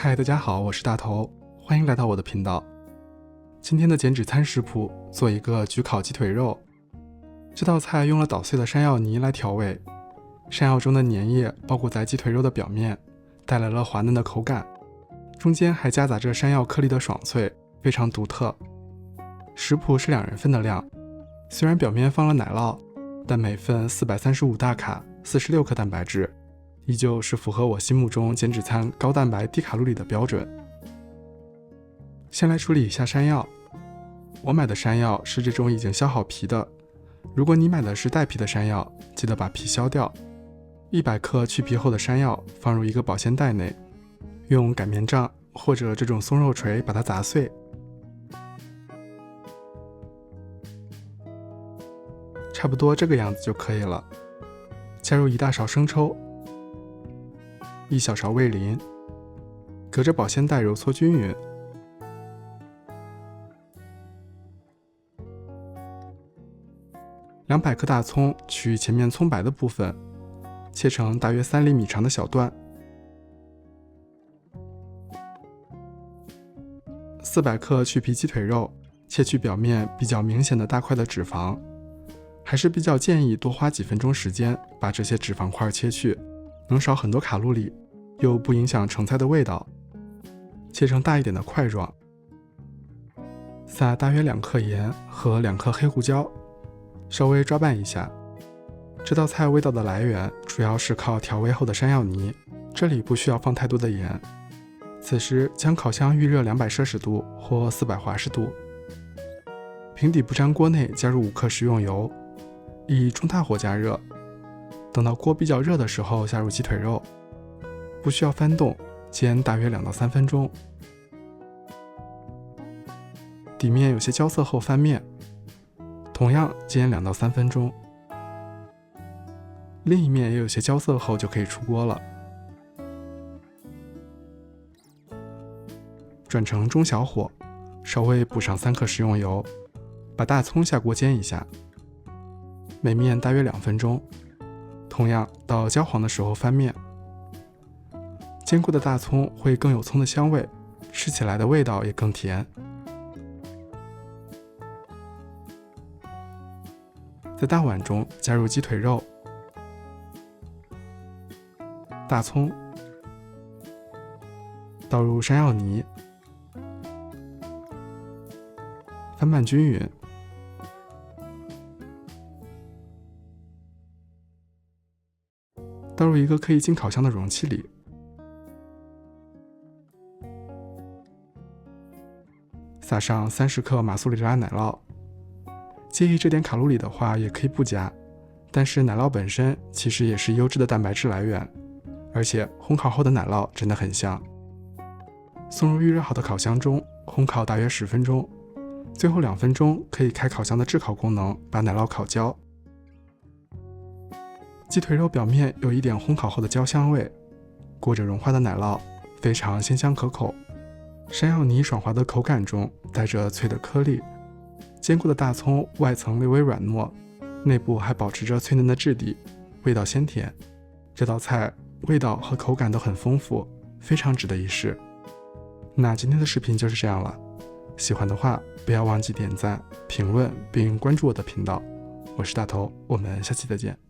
嗨，大家好，我是大头，欢迎来到我的频道。今天的减脂餐食谱，做一个焗烤鸡腿肉。这道菜用了捣碎的山药泥来调味，山药中的粘液包裹在鸡腿肉的表面，带来了滑嫩的口感，中间还夹杂着山药颗粒的爽脆，非常独特。食谱是2人份的量，虽然表面放了奶酪，但每份435大卡，46克蛋白质，依旧是符合我心目中减脂餐高蛋白低卡路里的标准。先来处理一下山药，我买的山药是这种已经削好皮的，如果你买的是带皮的山药，记得把皮削掉。100克去皮后的山药放入一个保鲜袋内，用擀面杖或者这种松肉锤把它砸碎。差不多这个样子就可以了。加入1大勺生抽，1小勺味淋，隔着保鲜袋揉搓均匀。200克大葱，取前面葱白的部分，切成大约3厘米长的小段。400克去皮鸡腿肉，切去表面比较明显的大块的脂肪，还是比较建议多花几分钟时间把这些脂肪块切去，能少很多卡路里，又不影响成菜的味道。切成大一点的块状，撒大约2克盐和2克黑胡椒，稍微抓拌一下。这道菜味道的来源主要是靠调味后的山药泥，这里不需要放太多的盐。此时将烤箱预热200摄氏度或400华氏度，平底不粘锅内加入5克食用油，以中大火加热，等到锅比较热的时候下入鸡腿肉，不需要翻动，煎大约2到3分钟。底面有些焦色后翻面，同样煎2到3分钟。另一面也有些焦色后就可以出锅了。转成中小火，稍微补上3克食用油，把大葱下锅煎一下，每面大约2分钟，同样到焦黄的时候翻面。煎过的大葱会更有葱的香味，吃起来的味道也更甜。在大碗中加入鸡腿肉、大葱，倒入山药泥，翻拌均匀。倒入一个可以进烤箱的容器里，撒上30克马苏里拉奶酪。介意这点卡路里的话也可以不加，但是奶酪本身其实也是优质的蛋白质来源，而且烘烤后的奶酪真的很香。送入预热好的烤箱中，烘烤大约10分钟，最后2分钟可以开烤箱的炙烤功能，把奶酪烤焦。鸡腿肉表面有一点烘烤后的焦香味，裹着融化的奶酪，非常鲜香可口。山药泥爽滑的口感中带着脆的颗粒，煎过的大葱外层略微软糯，内部还保持着脆嫩的质地，味道鲜甜。这道菜味道和口感都很丰富，非常值得一试。那今天的视频就是这样了，喜欢的话不要忘记点赞、评论并关注我的频道。我是大头，我们下期再见。